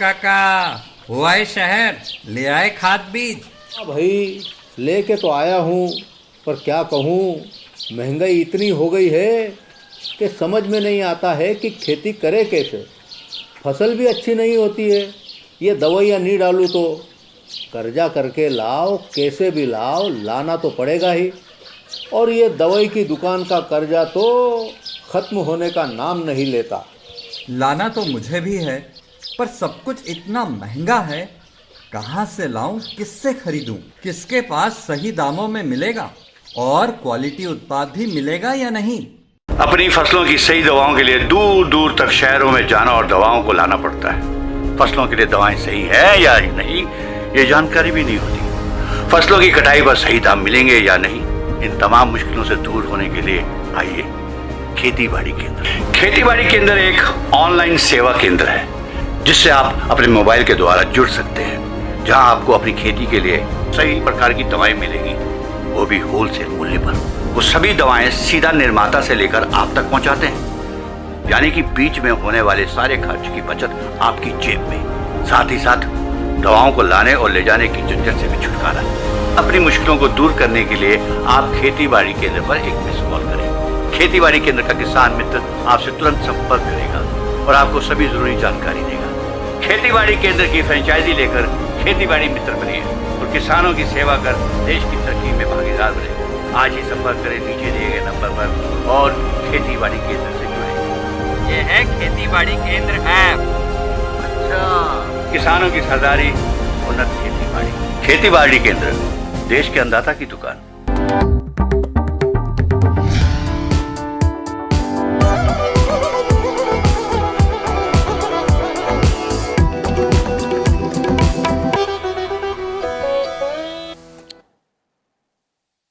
काका, हुआ है शहर, ले आए खाद बीज। हाँ भाई, लेके तो आया हूँ, पर क्या कहूँ, महंगाई इतनी हो गई है कि समझ में नहीं आता है कि खेती करे कैसे। फसल भी अच्छी नहीं होती है, ये दवाइयाँ नहीं डालूँ तो कर्जा करके लाओ, कैसे भी लाओ, लाना तो पड़ेगा ही। और ये दवाई की दुकान का कर्जा तो ख़त्म होने का नाम नहीं लेता। लाना तो मुझे भी है, पर सब कुछ इतना महंगा है, कहाँ से लाऊं, किससे खरीदूं, किसके पास सही दामों में मिलेगा और क्वालिटी उत्पाद भी मिलेगा या नहीं। अपनी फसलों की सही दवाओं के लिए दूर दूर तक शहरों में जाना और दवाओं को लाना पड़ता है। फसलों के लिए दवाएं सही है या नहीं, ये जानकारी भी नहीं होती। फसलों की कटाई पर सही दाम मिलेंगे या नहीं, इन तमाम मुश्किलों से दूर होने के लिए आइए खेती बाड़ी केंद्र। खेती बाड़ी केंद्र एक ऑनलाइन सेवा केंद्र है जिससे आप अपने मोबाइल के द्वारा जुड़ सकते हैं, जहां आपको अपनी खेती के लिए सही प्रकार की दवाएं मिलेंगी, वो भी होलसेल मूल्य पर। वो सभी दवाएं सीधा निर्माता से लेकर आप तक पहुंचाते हैं, यानी कि बीच में होने वाले सारे खर्च की बचत आपकी जेब में। साथ ही साथ दवाओं को लाने और ले जाने की झंझट से भी छुटकारा। अपनी मुश्किलों को दूर करने के लिए आप खेती बाड़ी केंद्र पर एक मिस कॉल करें। खेती बाड़ी केंद्र का किसान मित्र आपसे तुरंत संपर्क करेगा और आपको सभी जरूरी जानकारी देगा। खेती बाड़ी केंद्र की फ्रेंचाइजी लेकर खेती बाड़ी मित्र बनिए और किसानों की सेवा कर देश की तरक्की में भागीदार बने। आज ही संपर्क करें नीचे दिए गए नंबर पर और खेती बाड़ी केंद्र से जुड़े। ये है खेती बाड़ी केंद्र ऐप। अच्छा, किसानों की सरदारी, उन्नत खेती बाड़ी। खेती बाड़ी केंद्र, देश के अन्नदाता की दुकान।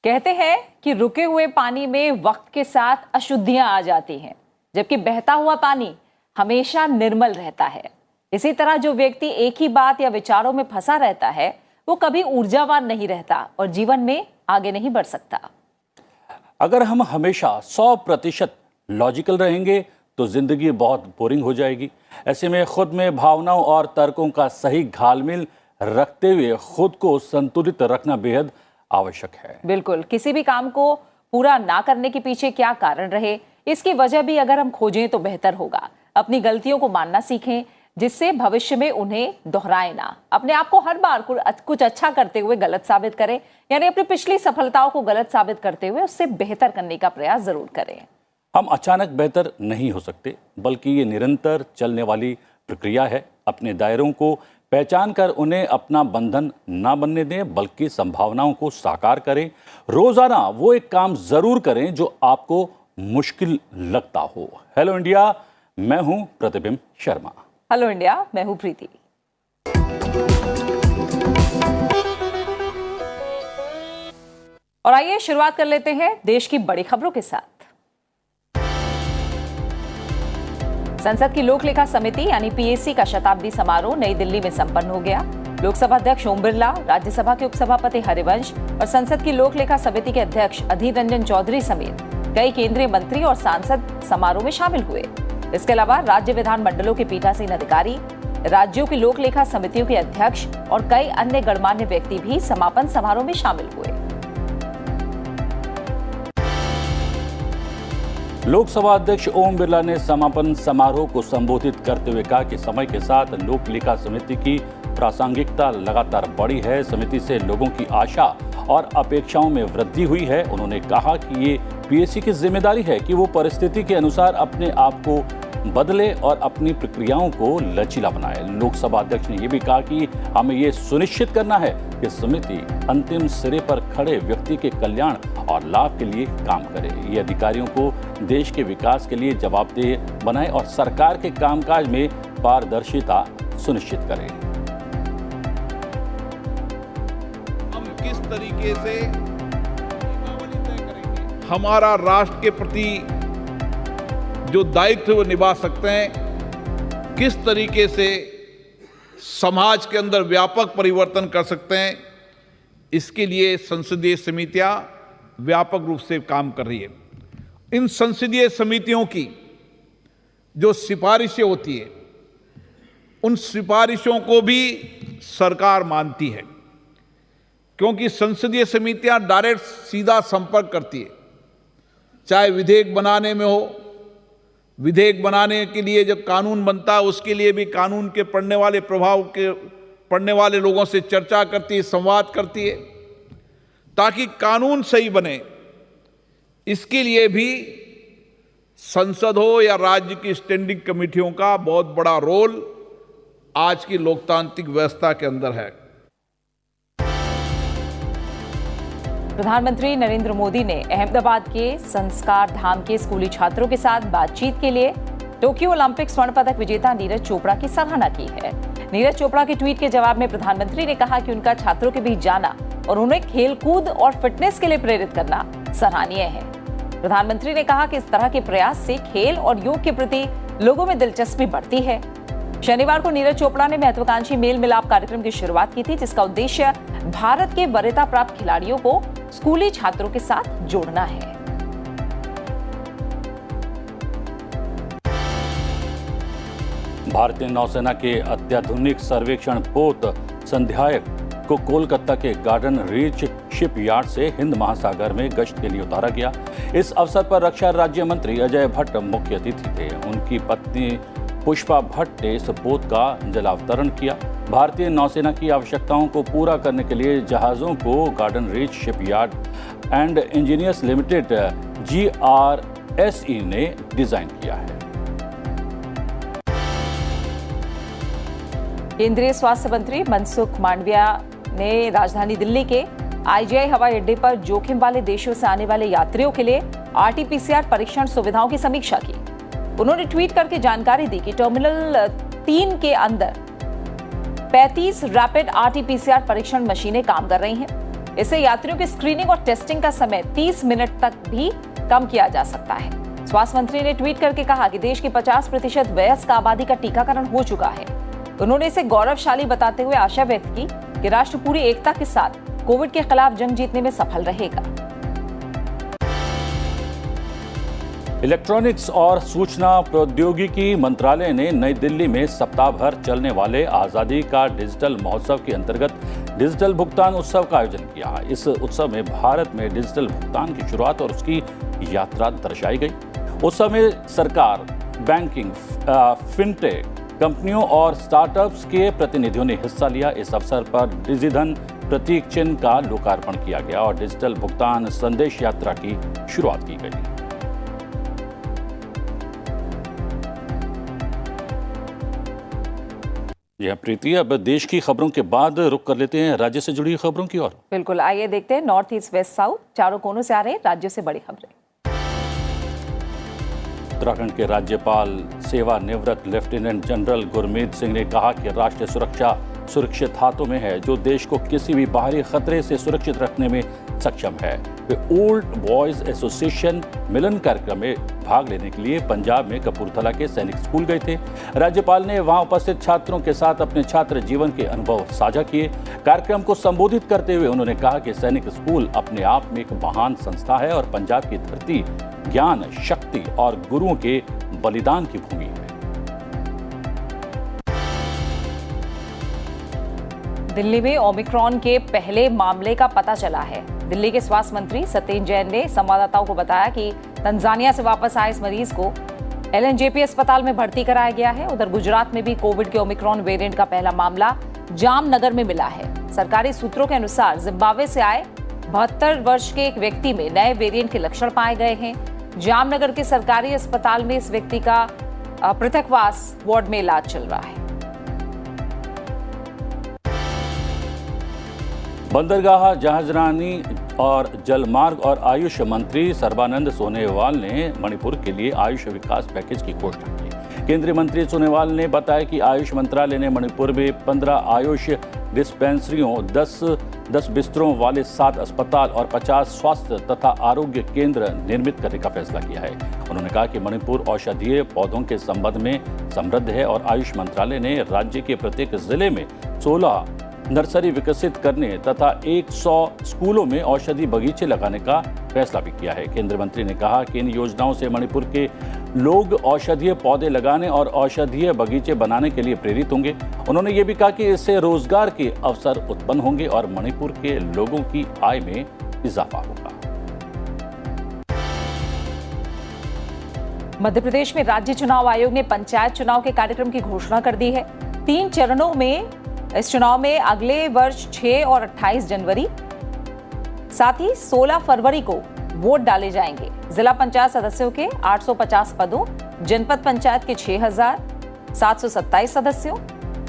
कहते हैं कि रुके हुए पानी में वक्त के साथ अशुद्धियां आ जाती हैं, जबकि बहता हुआ पानी हमेशा निर्मल रहता है। इसी तरह जो व्यक्ति एक ही बात या विचारों में फंसा रहता है, वो कभी ऊर्जावान नहीं रहता और जीवन में आगे नहीं बढ़ सकता। अगर हम हमेशा 100% लॉजिकल रहेंगे तो जिंदगी बहुत बोरिंग हो जाएगी। ऐसे में खुद में भावनाओं और तर्कों का सही घालमेल रखते हुए खुद को संतुलित रखना बेहद आवश्यक है। बिल्कुल, किसी भी काम को पूरा ना करने के पीछे क्या कारण रहे, इसकी वजह भी अगर हम खोजें तो बेहतर होगा। अपनी गलतियों को मानना सीखें, जिससे भविष्य में उन्हें दोहराए ना। अपने आप को हर बार कुछ अच्छा करते हुए गलत साबित करें, यानी अपनी पिछली सफलताओं को गलत साबित करते हुए उससे बेहतर करने का प्रयास जरूर करें। हम अचानक बेहतर नहीं हो सकते, बल्कि ये निरंतर चलने वाली प्रक्रिया है। अपने दायरों को पहचान कर उन्हें अपना बंधन ना बनने दें, बल्कि संभावनाओं को साकार करें। रोजाना वो एक काम जरूर करें जो आपको मुश्किल लगता हो। हेलो इंडिया, मैं हूं प्रतिबिंब शर्मा। हेलो इंडिया, मैं हूं प्रीति। और आइए शुरुआत कर लेते हैं देश की बड़ी खबरों के साथ। संसद की लोक लेखा समिति यानी पीएसी का शताब्दी समारोह नई दिल्ली में संपन्न हो गया। लोकसभा अध्यक्ष ओम बिरला, राज्यसभा के उपसभापति हरिवंश और संसद की लोक लेखा समिति के अध्यक्ष अधीर रंजन चौधरी समेत कई केंद्रीय मंत्री और सांसद समारोह में शामिल हुए। इसके अलावा राज्य विधानमंडलों के पीठासीन अधिकारी, राज्यों की लोक लेखा समितियों के अध्यक्ष और कई अन्य गणमान्य व्यक्ति भी समापन समारोह में शामिल हुए। लोकसभा अध्यक्ष ओम बिरला ने समापन समारोह को संबोधित करते हुए कहा कि समय के साथ लोक लेखा समिति की प्रासंगिकता लगातार बढ़ी है। समिति से लोगों की आशा और अपेक्षाओं में वृद्धि हुई है। उन्होंने कहा कि ये पीएसी की जिम्मेदारी है कि वो परिस्थिति के अनुसार अपने आप को बदले और अपनी प्रक्रियाओं को लचीला बनाए। लोकसभा अध्यक्ष ने यह भी कहा कि हमें ये सुनिश्चित करना है कि समिति अंतिम सिरे पर खड़े व्यक्ति के कल्याण और लाभ के लिए काम करे। ये अधिकारियों को देश के विकास के लिए जवाबदेह बनाए और सरकार के कामकाज में पारदर्शिता सुनिश्चित करे। हम किस तरीके से हमारा राष्ट्र के प्रति जो दायित्व वो निभा सकते हैं, किस तरीके से समाज के अंदर व्यापक परिवर्तन कर सकते हैं, इसके लिए संसदीय समितियां व्यापक रूप से काम कर रही है। इन संसदीय समितियों की जो सिफारिशें होती है, उन सिफारिशों को भी सरकार मानती है, क्योंकि संसदीय समितियां डायरेक्ट सीधा संपर्क करती है। चाहे विधेयक बनाने में हो, विधेयक बनाने के लिए जब कानून बनता है उसके लिए भी कानून के पढ़ने वाले प्रभाव के पढ़ने वाले लोगों से चर्चा करती है, संवाद करती है, ताकि कानून सही बने। इसके लिए भी संसद हो या राज्य की स्टैंडिंग कमेटियों का बहुत बड़ा रोल आज की लोकतांत्रिक व्यवस्था के अंदर है। प्रधानमंत्री नरेंद्र मोदी ने अहमदाबाद के संस्कार धाम के स्कूली छात्रों के साथ बातचीत के लिए टोक्यो ओलंपिक स्वर्ण पदक विजेता नीरज चोपड़ा की सराहना की है। नीरज चोपड़ा के ट्वीट के जवाब में प्रधानमंत्री ने कहा कि उनका छात्रों के बीच जाना और उन्हें खेलकूद और फिटनेस के लिए प्रेरित करना सराहनीय है। प्रधानमंत्री ने कहा कि इस तरह के प्रयास से खेल और योग के प्रति लोगों में दिलचस्पी बढ़ती है। शनिवार को नीरज चोपड़ा ने महत्वाकांक्षी मेल मिलाप कार्यक्रम की शुरुआत की थी, जिसका उद्देश्य भारत के वरीयता प्राप्त खिलाड़ियों को स्कूली छात्रों के साथ जोड़ना है। भारतीय नौसेना के अत्याधुनिक सर्वेक्षण पोत संध्यायक को कोलकाता के गार्डन रीच शिपयार्ड से हिंद महासागर में गश्त के लिए उतारा गया। इस अवसर पर रक्षा राज्य मंत्री अजय भट्ट मुख्य अतिथि थे। उनकी पत्नी पुष्पा भट्ट ने इस पोत का जलावतरण किया। भारतीय नौसेना की आवश्यकताओं को पूरा करने के लिए जहाज़ों को garden reach shipyard and engineers limited GRSE ने डिजाइन किया है। केंद्रीय स्वास्थ्य मंत्री मनसुख मांडविया ने राजधानी दिल्ली के IGI हवाई अड्डे पर जोखिम वाले देशों से आने वाले यात्रियों के लिए RT-PCR परीक्षण सुविधाओं की समीक्षा की। उन्होंने ट्वीट करके जानकारी दी कि टर्मिनल 3 के अंदर 35 रैपिड RT-PCR परीक्षण मशीनें काम कर रही हैं। इससे यात्रियों की स्क्रीनिंग और टेस्टिंग का समय 30 मिनट तक भी कम किया जा सकता है। स्वास्थ्य मंत्री ने ट्वीट करके कहा कि देश की 50% वयस्क आबादी का टीकाकरण हो चुका है। उन्होंने इसे गौरवशाली बताते हुए आशा व्यक्त की कि राष्ट्र पूरी एकता के साथ कोविड के खिलाफ जंग जीतने में सफल रहेगा। इलेक्ट्रॉनिक्स और सूचना प्रौद्योगिकी मंत्रालय ने नई दिल्ली में सप्ताह भर चलने वाले आज़ादी का डिजिटल महोत्सव के अंतर्गत डिजिटल भुगतान उत्सव का आयोजन किया। इस उत्सव में भारत में डिजिटल भुगतान की शुरुआत और उसकी यात्रा दर्शाई गई। उत्सव में सरकार, बैंकिंग, फिनटेक कंपनियों और स्टार्टअप्स के प्रतिनिधियों ने हिस्सा लिया। इस अवसर पर डिजिधन प्रतीक चिन्ह का लोकार्पण किया गया और डिजिटल भुगतान संदेश यात्रा की शुरुआत की गई। जी हाँ प्रीति, अब देश की खबरों के बाद रुक कर लेते हैं राज्य से जुड़ी खबरों की ओर। बिल्कुल, आइए देखते हैं नॉर्थ ईस्ट वेस्ट साउथ चारों कोनों से आ रहे राज्यों से बड़ी खबरें। उत्तराखंड के राज्यपाल सेवानिवृत्त लेफ्टिनेंट जनरल गुरमीत सिंह ने कहा कि राष्ट्रीय सुरक्षा सुरक्षित हाथों में है, जो देश को किसी भी बाहरी खतरे से सुरक्षित रखने में सक्षम है। वे ओल्ड बॉयज एसोसिएशन मिलन कार्यक्रम में भाग लेने के लिए पंजाब में कपूरथला के सैनिक स्कूल गए थे। राज्यपाल ने वहां उपस्थित छात्रों के साथ अपने छात्र जीवन के अनुभव साझा किए। कार्यक्रम को संबोधित करते हुए उन्होंने कहा कि सैनिक स्कूल अपने आप में एक महान संस्था है और पंजाब की धरती ज्ञान, शक्ति और गुरुओं के बलिदान की भूमि है। दिल्ली में ओमिक्रॉन के पहले मामले का पता चला है। दिल्ली के स्वास्थ्य मंत्री सत्येंद्र जैन ने संवाददाताओं को बताया कि तंजानिया से वापस आए इस मरीज को LNJP अस्पताल में भर्ती कराया गया है। उधर गुजरात में भी कोविड के ओमिक्रॉन वेरिएंट का पहला मामला जामनगर में मिला है। सरकारी सूत्रों के अनुसार जिम्बाब्वे से आए 72 वर्ष के एक व्यक्ति में नए वेरिएंट के लक्षण पाए गए हैं। जामनगर के सरकारी अस्पताल में इस व्यक्ति का पृथकवास वार्ड में इलाज चल रहा है। बंदरगाह, जहाजरानी और जलमार्ग और आयुष मंत्री सर्बानंद सोनोवाल ने मणिपुर के लिए आयुष विकास पैकेज की घोषणा की। केंद्रीय मंत्री सोनोवाल ने बताया कि आयुष मंत्रालय ने मणिपुर में 15 आयुष डिस्पेंसरियों, 10 बिस्तरों वाले 7 अस्पताल और 50 स्वास्थ्य तथा आरोग्य केंद्र निर्मित करने का फैसला किया है। उन्होंने कहा कि मणिपुर औषधीय पौधों के संबंध में समृद्ध है और आयुष मंत्रालय ने राज्य के प्रत्येक जिले में 16 नर्सरी विकसित करने तथा 100 स्कूलों में औषधि बगीचे लगाने का फैसला भी किया है। केंद्रीय मंत्री ने कहा कि इन योजनाओं से मणिपुर के लोग औषधीय पौधे लगाने और औषधीय बगीचे बनाने के लिए प्रेरित होंगे। उन्होंने ये भी कहा कि इससे रोजगार के अवसर उत्पन्न होंगे और मणिपुर के लोगों की आय में इजाफा होगा। मध्य प्रदेश में राज्य चुनाव आयोग ने पंचायत चुनाव के कार्यक्रम की घोषणा कर दी है। 3 चरणों में इस चुनाव में अगले वर्ष 6 और 28 जनवरी, साथ ही 16 फरवरी को वोट डाले जाएंगे। जिला पंचायत सदस्यों के 850 पदों, जनपद पंचायत के 6,727 सदस्यों,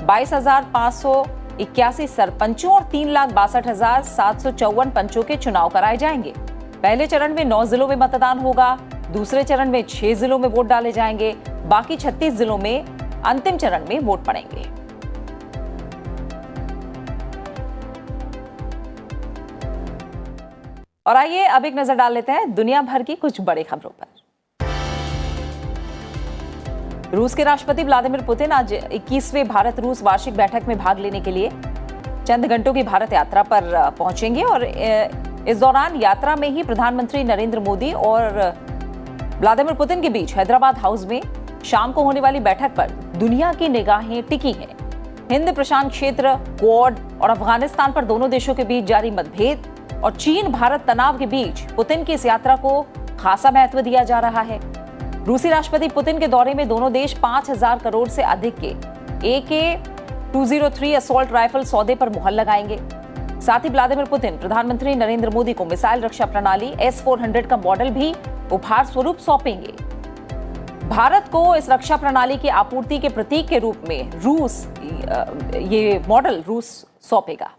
22,581 सरपंचों और 3,62,754 पंचों के चुनाव कराए जाएंगे। पहले चरण में 9 जिलों में मतदान होगा, दूसरे चरण में 6 जिलों में वोट डाले जाएंगे, बाकी 36 जिलों में अंतिम चरण में वोट पड़ेंगे। और आइए अब एक नजर डाल लेते हैं दुनिया भर की कुछ बड़ी खबरों पर। रूस के राष्ट्रपति व्लादिमीर पुतिन आज 21वें भारत रूस वार्षिक बैठक में भाग लेने के लिए चंद घंटों की भारत यात्रा पर पहुंचेंगे और इस दौरान यात्रा में ही प्रधानमंत्री नरेंद्र मोदी और व्लादिमीर पुतिन के बीच हैदराबाद हाउस में शाम को होने वाली बैठक पर दुनिया की निगाहें टिकी हैं। हिंद प्रशांत क्षेत्र, क्वाड और अफगानिस्तान पर दोनों देशों के बीच जारी मतभेद और चीन भारत तनाव के बीच पुतिन की इस यात्रा को खासा महत्व दिया जा रहा है। रूसी राष्ट्रपति पुतिन के दौरे में दोनों देश 5,000 करोड़ से अधिक के AK-203 असॉल्ट राइफल सौदे पर मुहर लगाएंगे। साथ ही व्लादिमीर पुतिन प्रधानमंत्री नरेंद्र मोदी को मिसाइल रक्षा प्रणाली S-400 का मॉडल भी उपहार स्वरूप सौंपेंगे। भारत को इस रक्षा प्रणाली की आपूर्ति के प्रतीक के रूप में ये मॉडल रूस सौंपेगा।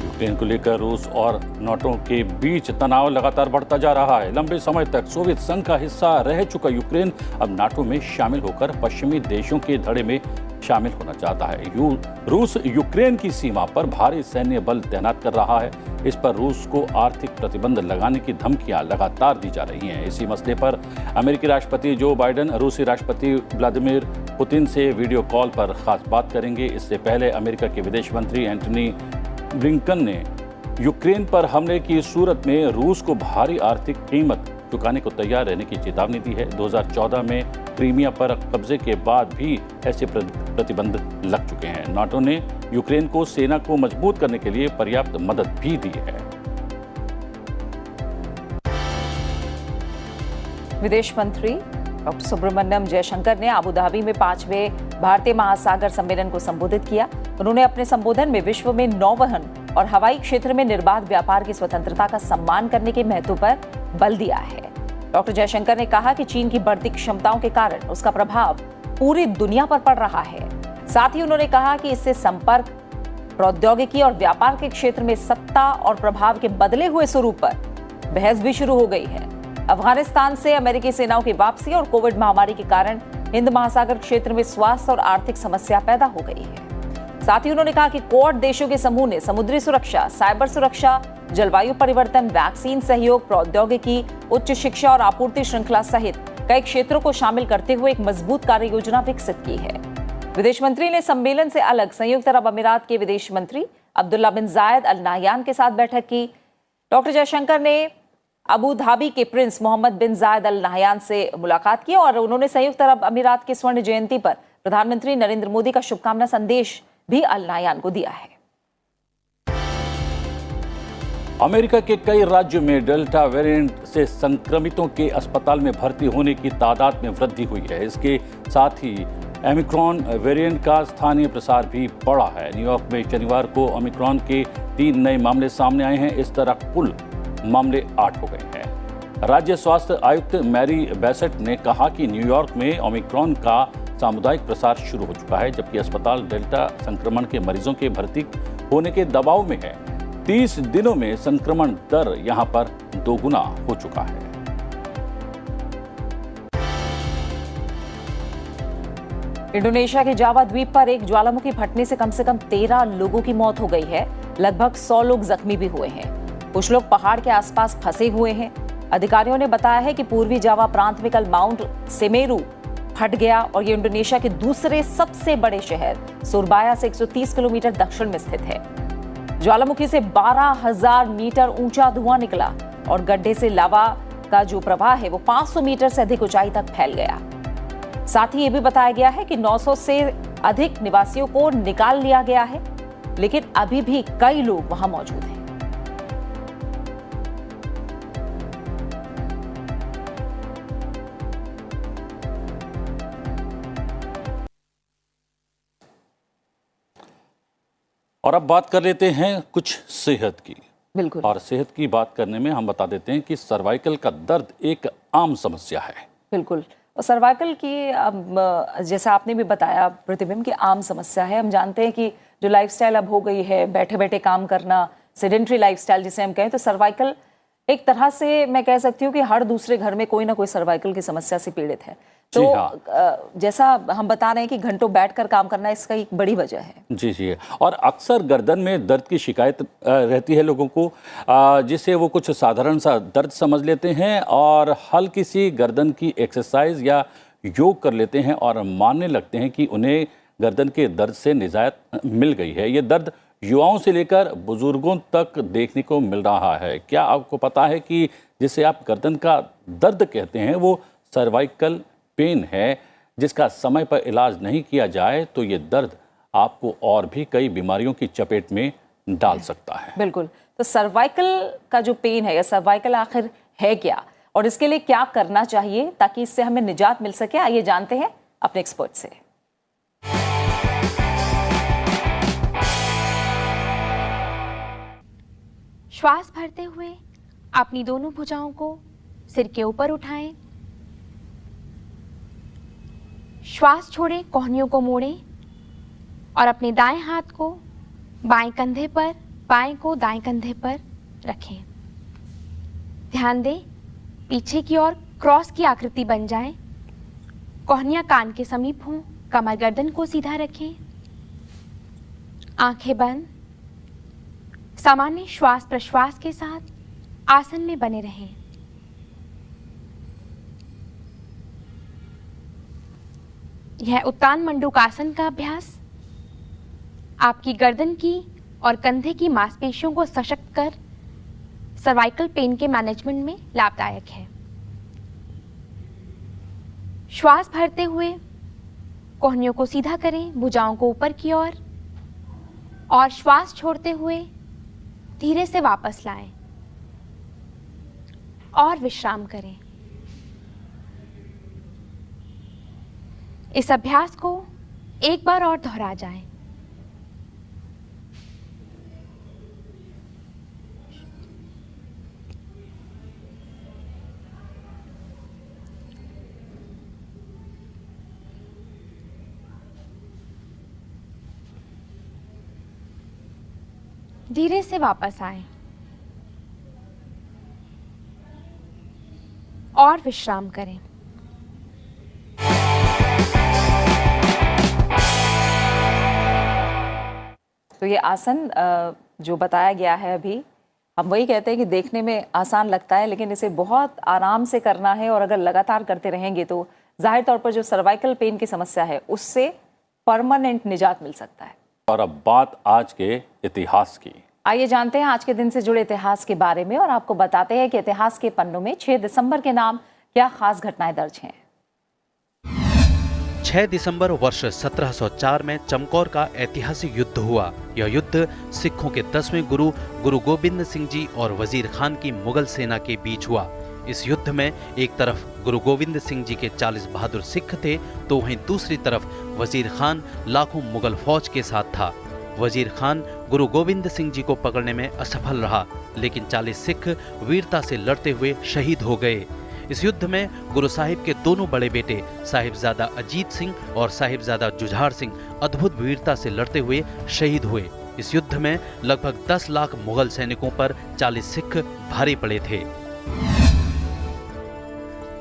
यूक्रेन को लेकर रूस और नाटो के बीच तनाव लगातार बढ़ता जा रहा है। लंबे समय तक सोवियत संघ का हिस्सा रह चुका यूक्रेन अब नाटो में शामिल होकर पश्चिमी देशों के धड़े में शामिल होना चाहता है। रूस यूक्रेन की सीमा पर भारी सैन्य बल तैनात कर रहा है। इस पर रूस को आर्थिक प्रतिबंध लगाने की धमकियां लगातार दी जा रही हैं। इसी मसले पर अमेरिकी राष्ट्रपति जो बाइडेन रूसी राष्ट्रपति व्लादिमीर पुतिन से वीडियो कॉल पर खास बात करेंगे। इससे पहले अमेरिका के विदेश मंत्री एंटनी ब्लिंकन ने यूक्रेन पर हमले की सूरत में रूस को भारी आर्थिक कीमत चुकाने को तैयार रहने की चेतावनी दी है। 2014 में क्रीमिया पर कब्जे के बाद भी ऐसे प्रतिबंध लग चुके हैं। नाटो ने यूक्रेन को सेना को मजबूत करने के लिए पर्याप्त मदद भी दी है। विदेश मंत्री डॉक्टर सुब्रमण्यम जयशंकर ने अबू धाबी में 5वें भारतीय महासागर सम्मेलन को संबोधित किया। उन्होंने अपने संबोधन में विश्व में नौवहन और हवाई क्षेत्र में निर्बाध व्यापार की स्वतंत्रता का सम्मान करने के महत्व पर बल दिया है। डॉक्टर जयशंकर ने कहा कि चीन की बढ़ती क्षमताओं के कारण उसका प्रभाव पूरी दुनिया पर पड़ रहा है। साथ ही उन्होंने कहा कि इससे संपर्क, प्रौद्योगिकी और व्यापार के क्षेत्र में सत्ता और प्रभाव के बदले हुए स्वरूप पर बहस भी शुरू हो गई है। अफगानिस्तान से अमेरिकी सेनाओं की वापसी और कोविड महामारी के कारण हिंद महासागर क्षेत्र में स्वास्थ्य और आर्थिक समस्या पैदा हो गई है। साथ ही उन्होंने कहा कि क्वाड देशों के समूह ने समुद्री सुरक्षा, साइबर सुरक्षा, जलवायु परिवर्तन, वैक्सीन सहयोग, प्रौद्योगिकी, उच्च शिक्षा और आपूर्ति श्रृंखला सहित कई क्षेत्रों को शामिल करते हुए एक मजबूत कार्य योजना विकसित की है। विदेश मंत्री ने सम्मेलन से अलग संयुक्त अरब अमीरात के विदेश मंत्री अब्दुल्ला बिन जायद अल नाह्यान के साथ बैठक की। डॉक्टर जयशंकर ने अबू धाबी के प्रिंस मोहम्मद बिन जायद अल नाह्यान से मुलाकात की और उन्होंने संयुक्त अरब अमीरात के स्वर्ण जयंती पर प्रधानमंत्री नरेंद्र मोदी का शुभकामना संदेश भी अल नाह्यान को दिया है। अमेरिका के कई राज्यों में डेल्टा वेरिएंट से संक्रमितों के अस्पताल में भर्ती होने की तादाद में वृद्धि हुई है। इसके साथ ही ओमिक्रॉन वेरिएंट का स्थानीय प्रसार भी बढ़ा है। न्यूयॉर्क में शनिवार को ओमिक्रॉन के 3 नए मामले सामने आए हैं। इस तरह कुल मामले 8 हो गए हैं। राज्य स्वास्थ्य आयुक्त मैरी बेसेट ने कहा कि न्यूयॉर्क में ओमिक्रॉन का सामुदायिक प्रसार शुरू हो चुका है, जबकि अस्पताल डेल्टा संक्रमण के मरीजों के भर्ती होने के दबाव में है। 30 दिनों में संक्रमण दर यहां पर 2 गुना हो चुका है। इंडोनेशिया के जावा द्वीप पर एक ज्वालामुखी फटने से कम 13 लोगों की मौत हो गई है। लगभग 100 लोग जख्मी भी हुए हैं। कुछ लोग पहाड़ के आसपास फंसे हुए हैं। अधिकारियों ने बताया है कि पूर्वी जावा प्रांत में कल माउंट सेमेरू फट गया और ये इंडोनेशिया के दूसरे सबसे बड़े शहर सुरबाया से 130 किलोमीटर दक्षिण में स्थित है। ज्वालामुखी से 12,000 मीटर ऊंचा धुआं निकला और गड्ढे से लावा का जो प्रवाह है वो 500 मीटर से अधिक ऊंचाई तक फैल गया। साथ ही ये भी बताया गया है कि 900 से अधिक निवासियों को निकाल लिया गया है, लेकिन अभी भी कई लोग वहां मौजूद हैं। और अब बात कर लेते हैं कुछ सेहत की। बिल्कुल। और सेहत की बात करने में हम बता देते हैं कि सर्वाइकल का दर्द एक आम समस्या है। बिल्कुल। और सर्वाइकल की जैसा आपने भी बताया प्रतिबिंब की आम समस्या है। हम जानते हैं कि जो लाइफस्टाइल अब हो गई है, बैठे बैठे काम करना, सेडेंट्री लाइफस्टाइल जिसे हम कहें, तो सर्वाइकल एक तरह से मैं कह सकती हूँ कि हर दूसरे घर में कोई ना कोई सर्वाइकल की समस्या से पीड़ित है। तो जैसा हम बता रहे हैं कि घंटों बैठकर काम करना इसका एक बड़ी वजह है। जी जी। और अक्सर गर्दन में दर्द की शिकायत रहती है लोगों को, जिसे वो कुछ साधारण सा दर्द समझ लेते हैं और हल्की सी गर्दन की एक्सरसाइज या योग कर लेते हैं और मानने लगते हैं कि उन्हें गर्दन के दर्द से निजात मिल गई है। ये दर्द युवाओं से लेकर बुजुर्गों तक देखने को मिल रहा है। क्या आपको पता है कि जिसे आप गर्दन का दर्द कहते हैं वो सर्वाइकल पेन है, जिसका समय पर इलाज नहीं किया जाए तो ये दर्द आपको और भी कई बीमारियों की चपेट में डाल सकता है। बिल्कुल। तो सर्वाइकल का जो पेन है या सर्वाइकल आखिर है क्या, और इसके लिए क्या करना चाहिए ताकि इससे हमें निजात मिल सके, आइए जानते हैं अपने एक्सपर्ट से। श्वास भरते हुए अपनी दोनों भुजाओं को सिर के ऊपर उठाएं। श्वास छोड़ें, कोहनियों को मोड़ें और अपने दाएं हाथ को बाएं कंधे पर, बाएं को दाएं कंधे पर रखें। ध्यान दें पीछे की ओर क्रॉस की आकृति बन जाए। कोहनियां कान के समीप हों, कमर गर्दन को सीधा रखें, आंखें बंद। सामान्य श्वास प्रश्वास के साथ आसन में बने रहें। यह उत्तान मंडूकासन का अभ्यास आपकी गर्दन की और कंधे की मांसपेशियों को सशक्त कर सर्वाइकल पेन के मैनेजमेंट में लाभदायक है। श्वास भरते हुए कोहनियों को सीधा करें, भुजाओं को ऊपर की ओर, और श्वास छोड़ते हुए धीरे से वापस लाएं और विश्राम करें। इस अभ्यास को एक बार और दोहरा जाए। धीरे से वापस आए और विश्राम करें। तो ये आसन जो बताया गया है अभी, हम वही कहते हैं कि देखने में आसान लगता है, लेकिन इसे बहुत आराम से करना है और अगर लगातार करते रहेंगे तो जाहिर तौर पर जो सर्वाइकल पेन की समस्या है उससे परमानेंट निजात मिल सकता है। और अब बात आज के इतिहास की। आइए जानते हैं आज के दिन से जुड़े इतिहास के बारे में और आपको बताते हैं कि इतिहास के पन्नों में 6 दिसंबर के नाम क्या खास घटनाएं दर्ज हैं। 6 दिसंबर वर्ष 1704 में चमकौर का ऐतिहासिक युद्ध हुआ। यह युद्ध सिखों के 10वें गुरु गुरु गोविंद सिंह जी और वजीर खान की मुगल सेना के बीच हुआ। इस युद्ध में एक तरफ गुरु गोविंद सिंह जी के 40 बहादुर सिख थे, तो वहीं दूसरी तरफ वजीर खान लाखों मुगल फौज के साथ था। वजीर खान गुरु गोविंद सिंह जी को पकड़ने में असफल रहा, लेकिन 40 सिख वीरता से लड़ते हुए शहीद हो गए। इस युद्ध में गुरु साहिब के दोनों बड़े बेटे साहिबजादा अजीत सिंह और साहिबजादा जुझार सिंह अद्भुत वीरता से लड़ते हुए शहीद हुए। इस युद्ध में लगभग 10 लाख मुगल सैनिकों पर 40 सिख भारी पड़े थे।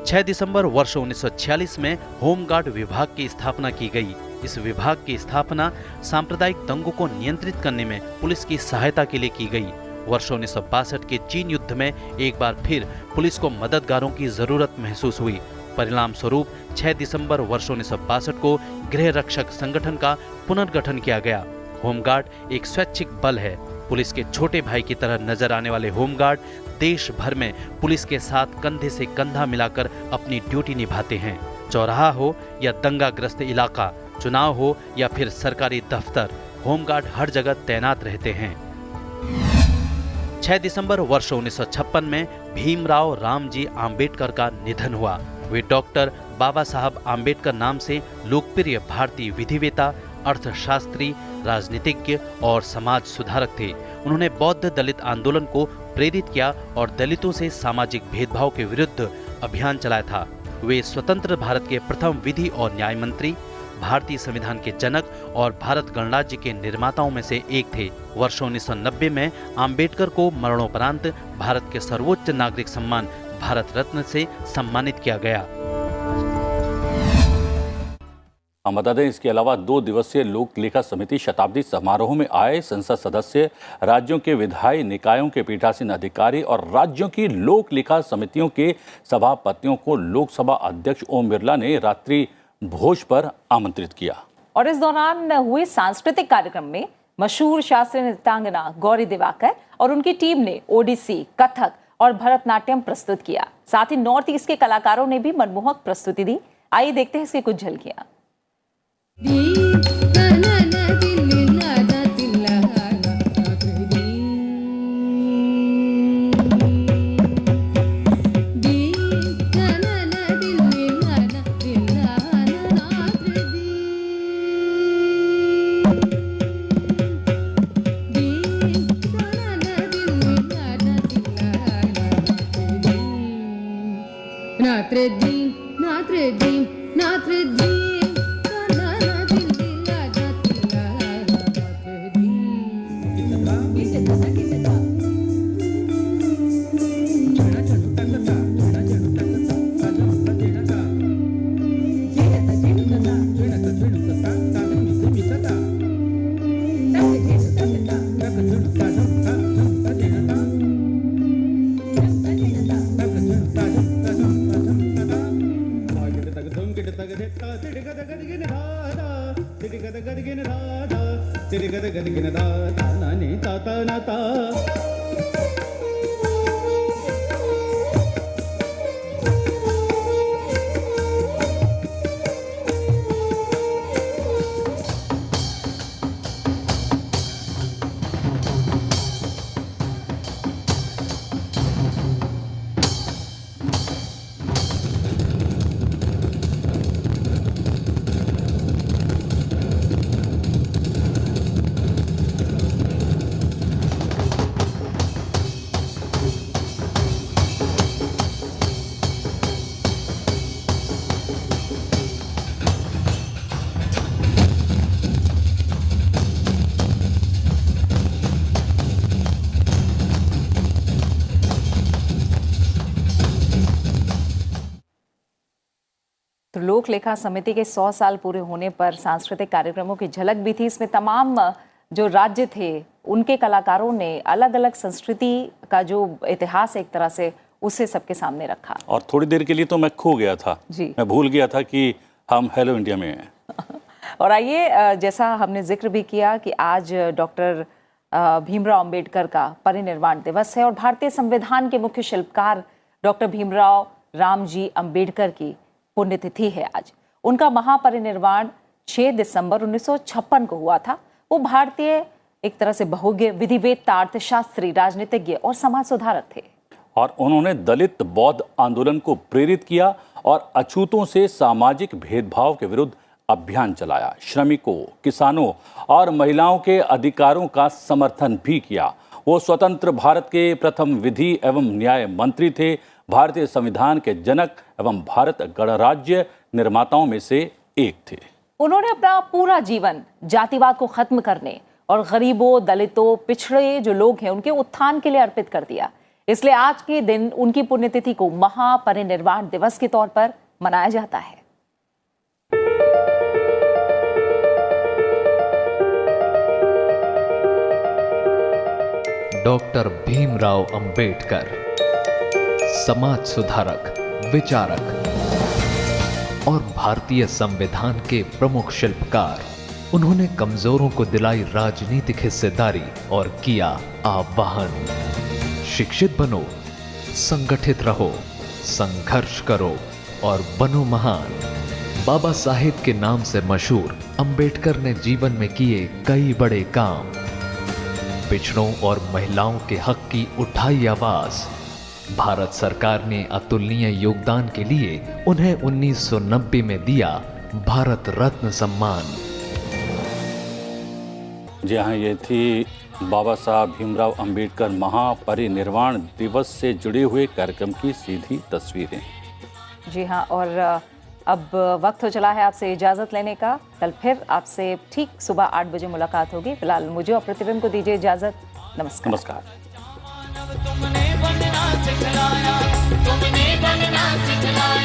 6 दिसंबर वर्ष 1946 में होमगार्ड विभाग की स्थापना की गई। इस विभाग की स्थापना सांप्रदायिक दंगों को नियंत्रित करने में पुलिस की सहायता के लिए की गई। वर्ष 1962 के चीन युद्ध में एक बार फिर पुलिस को मददगारों की जरूरत महसूस हुई। परिणाम स्वरूप 6 दिसंबर वर्ष 1962 को गृह रक्षक संगठन का पुनर्गठन किया गया। होमगार्ड एक स्वैच्छिक बल है। पुलिस के छोटे भाई की तरह नजर आने वाले होमगार्ड देश भर में पुलिस के साथ कंधे से कंधा मिलाकर अपनी ड्यूटी निभाते हैं। चौराहा हो या दंगाग्रस्त इलाका, चुनाव हो या फिर सरकारी दफ्तर, होमगार्ड हर जगह तैनात रहते हैं। 6 दिसंबर वर्ष 1956 में भीमराव रामजी आम्बेडकर का निधन हुआ। वे डॉक्टर बाबा साहब आम्बेडकर नाम से लोकप्रिय भारतीय विधिवेता, अर्थशास्त्री, राजनीतिज्ञ और समाज सुधारक थे। उन्होंने बौद्ध दलित आंदोलन को प्रेरित किया और दलितों से सामाजिक भेदभाव के विरुद्ध अभियान चलाया था। वे स्वतंत्र भारत के प्रथम विधि और न्याय मंत्री, भारतीय संविधान के जनक और भारत गणराज्य के निर्माताओं में से एक थे। वर्ष 1990 में आम्बेडकर को मरणोपरांत भारत के सर्वोच्च नागरिक सम्मान भारत रत्न से सम्मानित किया गया। हम बता दें, इसके अलावा 2 दिवसीय लोक लेखा समिति शताब्दी समारोह में आए संसद सदस्य, राज्यों के विधायी निकायों के पीठासीन अधिकारी और राज्यों की लोक लेखा समितियों के सभापतियों को लोकसभा अध्यक्ष ओम बिरला ने रात्रि भोज पर आमंत्रित किया। और इस दौरान हुए सांस्कृतिक कार्यक्रम में मशहूर शास्त्रीय नृत्यांगना गौरी दिवाकर और उनकी टीम ने ओडिसी, कथक और भरतनाट्यम प्रस्तुत किया। साथ ही नॉर्थ ईस्ट के कलाकारों ने भी मनमोहक प्रस्तुति दी। आइए देखते हैं इसकी कुछ झलकियां। तो लोक लेखा समिति के 100 साल पूरे होने पर सांस्कृतिक कार्यक्रमों की झलक भी थी। इसमें तमाम जो राज्य थे उनके कलाकारों ने अलग अलग संस्कृति का जो इतिहास है एक तरह से उसे सबके सामने रखा। और थोड़ी देर के लिए तो मैं खो गया था जी, मैं भूल गया था कि हम हेलो इंडिया में हैं। और आइए, जैसा हमने जिक्र भी किया कि आज डॉक्टर भीमराव अंबेडकर का परिनिर्वाण दिवस है और भारतीय संविधान के मुख्य शिल्पकार डॉक्टर भीमराव रामजी अंबेडकर की पुण्यतिथि है आज। उनका महापरिनिर्वाण 6 दिसंबर 1956 को हुआ था। वो भारतीय एक तरह से बहुज्ञ विधिवेत्ता, अर्थशास्त्री, राजनीतिज्ञ और समाज सुधारक थे। और उन्होंने दलित बौद्ध आंदोलन को प्रेरित किया और अछूतों से सामाजिक भेदभाव के विरुद्ध अभियान चलाया। श्रमिकों, किसानों और महिलाओं के अधिकारों का समर्थन भी किया। वो स्वतंत्र भारत के प्रथम विधि एवं न्याय मंत्री थे, भारतीय संविधान के जनक एवं भारत गणराज्य निर्माताओं में से एक थे। उन्होंने अपना पूरा जीवन जातिवाद को खत्म करने और गरीबों, दलितों, पिछड़े जो लोग हैं उनके उत्थान के लिए अर्पित कर दिया। इसलिए आज के दिन उनकी पुण्यतिथि को महापरिनिर्वाण दिवस के तौर पर मनाया जाता है। डॉक्टर भीमराव अंबेडकर, समाज सुधारक, विचारक और भारतीय संविधान के प्रमुख शिल्पकार। उन्होंने कमजोरों को दिलाई राजनीतिक हिस्सेदारी और किया आह्वान, शिक्षित बनो, संगठित रहो, संघर्ष करो और बनो महान। बाबा साहेब के नाम से मशहूर अंबेडकर ने जीवन में किए कई बड़े काम। पिछड़ों और महिलाओं के हक की उठाई आवाज। भारत सरकार ने अतुलनीय योगदान के लिए उन्हें 1990 में दिया भारत रत्न सम्मान। जी हाँ, ये थी बाबा साहब भीमराव अंबेडकर महापरिनिर्वाण दिवस से जुड़े हुए कार्यक्रम की सीधी तस्वीरें। जी हाँ, और अब वक्त हो चला है आपसे इजाज़त लेने का। कल फिर आपसे ठीक सुबह 8 बजे मुलाकात होगी। फिलहाल मुझे और प्रतिबिंब को दीजिए इजाज़त। नमस्कार। तुमने बनना सिखलाया, तुमने बनना सिखलाया।